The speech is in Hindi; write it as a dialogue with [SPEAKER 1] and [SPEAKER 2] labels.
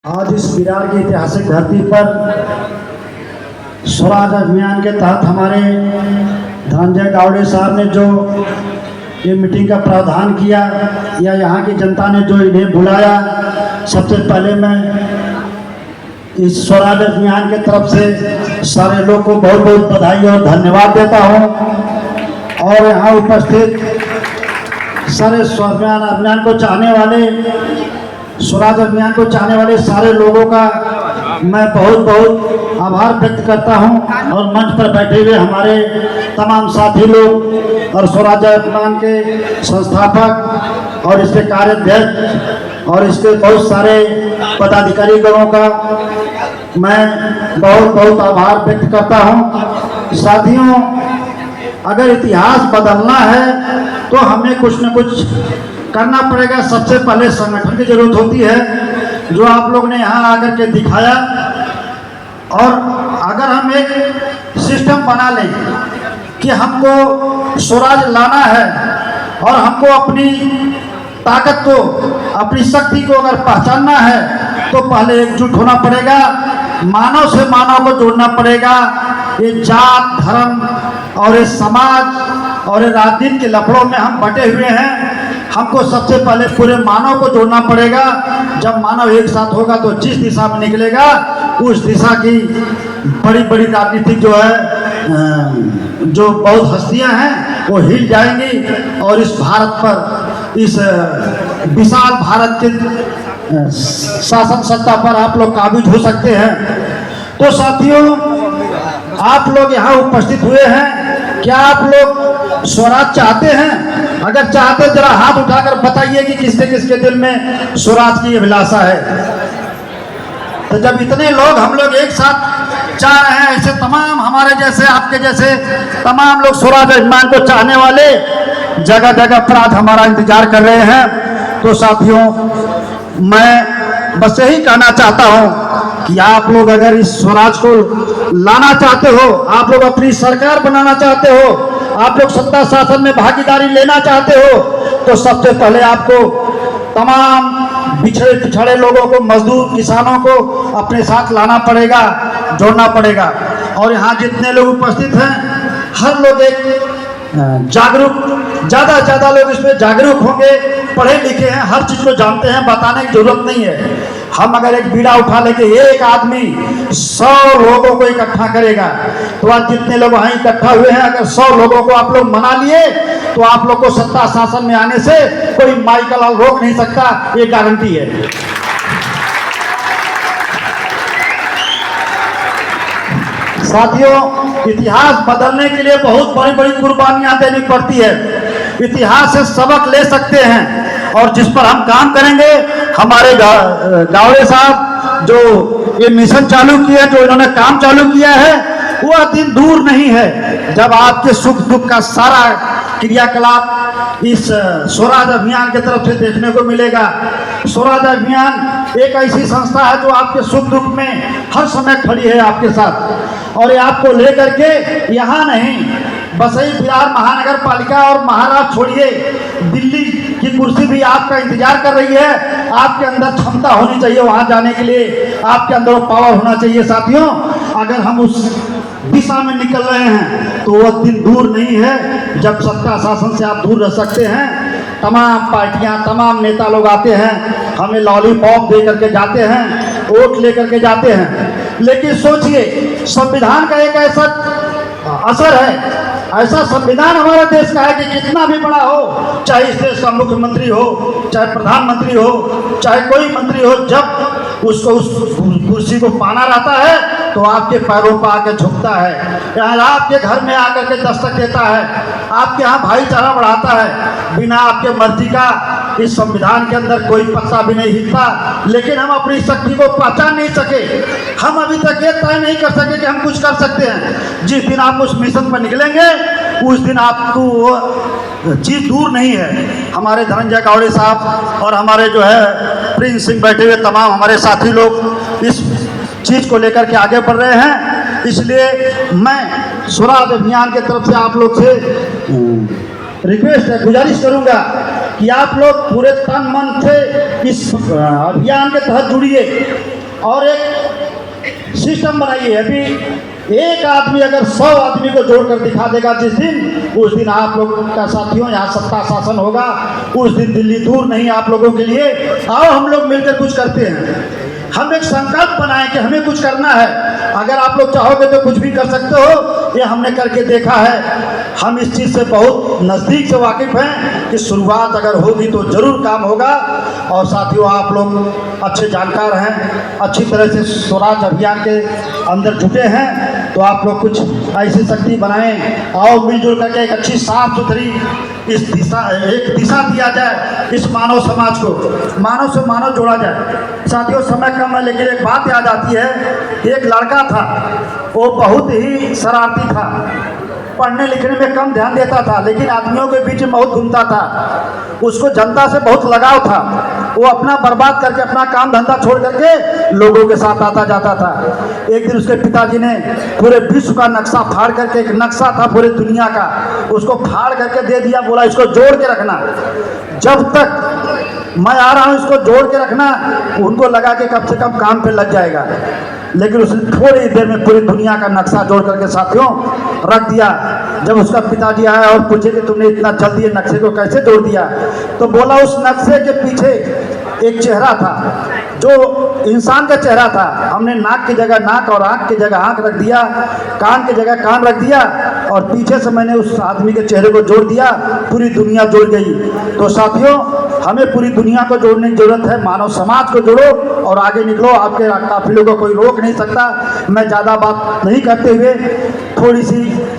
[SPEAKER 1] आज इस बिरार की ऐतिहासिक धरती पर स्वराज अभियान के तहत हमारे धनंजय गावड़े साहब ने जो ये मीटिंग का प्रावधान किया या यहाँ की जनता ने जो इन्हें बुलाया, सबसे पहले मैं इस स्वराज अभियान के तरफ से सारे लोग को बहुत बहुत बधाई और धन्यवाद देता हूँ। और यहाँ उपस्थित सारे स्वराज अभियान को चाहने वाले सारे लोगों का मैं बहुत बहुत आभार व्यक्त करता हूं। और मंच पर बैठे हुए हमारे तमाम साथी लोग और स्वराज अभियान के संस्थापक और इसके कार्याध्यक्ष और इसके बहुत सारे पदाधिकारी गणों का मैं बहुत बहुत आभार व्यक्त करता हूं। साथियों, अगर इतिहास बदलना है तो हमें कुछ न कुछ करना पड़ेगा। सबसे पहले संगठन की जरूरत होती है, जो आप लोग ने यहाँ आकर के दिखाया। और अगर हम एक सिस्टम बना लें कि हमको स्वराज लाना है और हमको अपनी ताकत को, अपनी शक्ति को अगर पहचानना है तो पहले एकजुट होना पड़ेगा, मानव से मानव को जोड़ना पड़ेगा। ये जात, धर्म और ये समाज और ये राजनीति के लफड़ों में हम बटे हुए हैं। हमको सबसे पहले पूरे मानव को जोड़ना पड़ेगा। जब मानव एक साथ होगा तो जिस दिशा में निकलेगा उस दिशा की बड़ी बड़ी राजनीतिक जो है, जो बहुत हस्तियां हैं वो हिल जाएंगी और इस भारत पर, इस विशाल भारत के शासन सत्ता पर आप लोग काबिज हो सकते हैं। तो साथियों, आप लोग यहाँ उपस्थित हुए हैं, क्या आप लोग स्वराज चाहते हैं? अगर चाहते जरा हाथ उठाकर बताइए कि किसके किसके दिल में स्वराज की अभिलाषा है। तो जब इतने लोग, हम लोग एक साथ चाह रहे हैं, ऐसे तमाम हमारे जैसे, आपके जैसे तमाम लोग स्वराज अभियान को चाहने वाले जगह जगह पर आज हमारा इंतजार कर रहे हैं। तो साथियों, मैं बस यही कहना चाहता हूं कि आप लोग अगर इस स्वराज को लाना चाहते हो, आप लोग अपनी सरकार बनाना चाहते हो, आप लोग सत्ता शासन में भागीदारी लेना चाहते हो, तो सबसे पहले आपको तमाम पिछड़े लोगों को, मजदूर किसानों को अपने साथ लाना पड़ेगा, जोड़ना पड़ेगा। और यहाँ जितने लोग उपस्थित हैं, हर लोग एक जागरूक, ज़्यादा से ज़्यादा लोग इसमें जागरूक होंगे, पढ़े लिखे हैं, हर चीज़ को जानते हैं, बताने की जरूरत नहीं है। हम अगर एक बीड़ा उठा लेके एक आदमी 100 लोगों को इकट्ठा करेगा, तो आज जितने लोग वहाँ इकट्ठा हुए हैं, अगर 100 लोगों को आप लोग मना लिए तो आप लोग को सत्ता शासन में आने से कोई माइकल रोक नहीं सकता, ये गारंटी है। साथियों, इतिहास बदलने के लिए बहुत बड़ी बड़ी कुर्बानियां देनी पड़ती है। इतिहास से सबक ले सकते हैं और जिस पर हम काम करेंगे, हमारे गावड़े साहब जो ये मिशन चालू किया, जो इन्होंने काम चालू किया है, वह दिन दूर नहीं है जब आपके सुख दुख का सारा क्रियाकलाप इस स्वराज अभियान की तरफ से देखने को मिलेगा। स्वराज अभियान एक ऐसी संस्था है जो आपके सुख दुख में हर समय खड़ी है आपके साथ, और ये आपको लेकर के यहाँ नहीं, बसई बिहार महानगर पालिका और महाराष्ट्र छोड़िए, दिल्ली की कुर्सी भी आपका इंतजार कर रही है। आपके अंदर क्षमता होनी चाहिए वहां जाने के लिए, आपके अंदर पावर होना चाहिए। साथियों, अगर हम उस दिशा में निकल रहे हैं तो वह दिन दूर नहीं है जब सत्ता शासन से आप दूर रह सकते हैं। तमाम पार्टियां, तमाम नेता लोग आते हैं, हमें लॉलीपॉप दे करके जाते हैं, वोट लेकर के जाते हैं, लेकिन सोचिए, संविधान का एक ऐसा असर है, ऐसा संविधान हमारे देश का है कि कितना भी बड़ा हो, चाहे इस देश का मुख्यमंत्री हो, चाहे प्रधानमंत्री हो, चाहे कोई मंत्री हो, जब उसको उस कुर्सी को पाना रहता है तो आपके पैरों पर आकर झुकता है, आपके घर में आकर के दस्तक देता है, आपके यहाँ भाईचारा बढ़ाता है। बिना आपके मर्जी का इस संविधान के अंदर कोई पत्ता भी नहीं हिलता। लेकिन हम अपनी शक्ति को पहचान नहीं सके, हम अभी तक ये तय नहीं कर सके कि हम कुछ कर सकते हैं। जिस दिन आप उस मिशन पर निकलेंगे, उस दिन आपको चीज़ दूर नहीं है। हमारे धनंजय गावड़े साहब और हमारे जो है प्रिंस सिंह बैठे हुए तमाम हमारे साथी लोग इस चीज़ को लेकर के आगे बढ़ रहे हैं। इसलिए मैं स्वराज अभियान की तरफ से आप लोग से रिक्वेस्ट है, गुजारिश करूंगा कि आप लोग पूरे तन मन से इस अभियान के तहत जुड़िए और एक सिस्टम बनाइए। अभी एक आदमी अगर 100 आदमी को जोड़कर दिखा देगा जिस दिन, उस दिन आप लोग का साथियों यहाँ सत्ता शासन होगा। उस दिन दिल्ली दूर नहीं आप लोगों के लिए। आओ हम लोग मिलकर कुछ करते हैं। हम एक संकल्प बनाएं कि हमें कुछ करना है। अगर आप लोग चाहोगे तो कुछ भी कर सकते हो, ये हमने करके देखा है। हम इस चीज़ से बहुत नज़दीक से वाकिफ़ हैं कि शुरुआत अगर होगी तो ज़रूर काम होगा। और साथियों आप लोग अच्छे जानकार हैं, अच्छी तरह से स्वराज अभियान के अंदर जुटे हैं, तो आप लोग कुछ ऐसी शक्ति बनाएं। आओ मिलजुल करके एक अच्छी साफ सुथरी एक दिशा दिया जाए इस मानव समाज को, मानव से मानव जोड़ा जाए। साथियों समय कम है लेकिन एक बात याद आती है। एक लड़का था, वो बहुत ही शरारती था, पढ़ने लिखने में कम ध्यान देता था, लेकिन आदमियों के बीच में बहुत घूमता था। उसको जनता से बहुत लगाव था। वो अपना बर्बाद करके अपना काम धंधा छोड़ करके लोगों के साथ आता जाता था। एक दिन उसके पिताजी ने पूरे विश्व का नक्शा फाड़ करके, एक नक्शा था पूरी दुनिया का, उसको फाड़ करके दे दिया। बोला इसको जोड़ के रखना, जब तक मैं आ रहा हूँ इसको जोड़ के रखना। उनको लगा कि कम से कम काम पे लग जाएगा, लेकिन उसने थोड़ी देर में पूरी दुनिया का नक्शा जोड़ करके साथियों रख दिया। जब उसका पिताजी आया और पूछे कि तुमने इतना जल्दी ये नक्शे को कैसे जोड़ दिया, तो बोला उस नक्शे के पीछे एक चेहरा था जो इंसान का चेहरा था। हमने नाक की जगह नाक और आँख की जगह आँख रख दिया, कान की जगह कान रख दिया, और पीछे से मैंने उस आदमी के चेहरे को जोड़ दिया। पूरी दुनिया जुड़ गई। तो साथियों हमें पूरी दुनिया को जोड़ने की जरूरत है। मानव समाज को जोड़ो और आगे निकलो। आपके काफिलों को कोई रोक नहीं सकता। मैं ज़्यादा बात नहीं करते हुए थोड़ी सी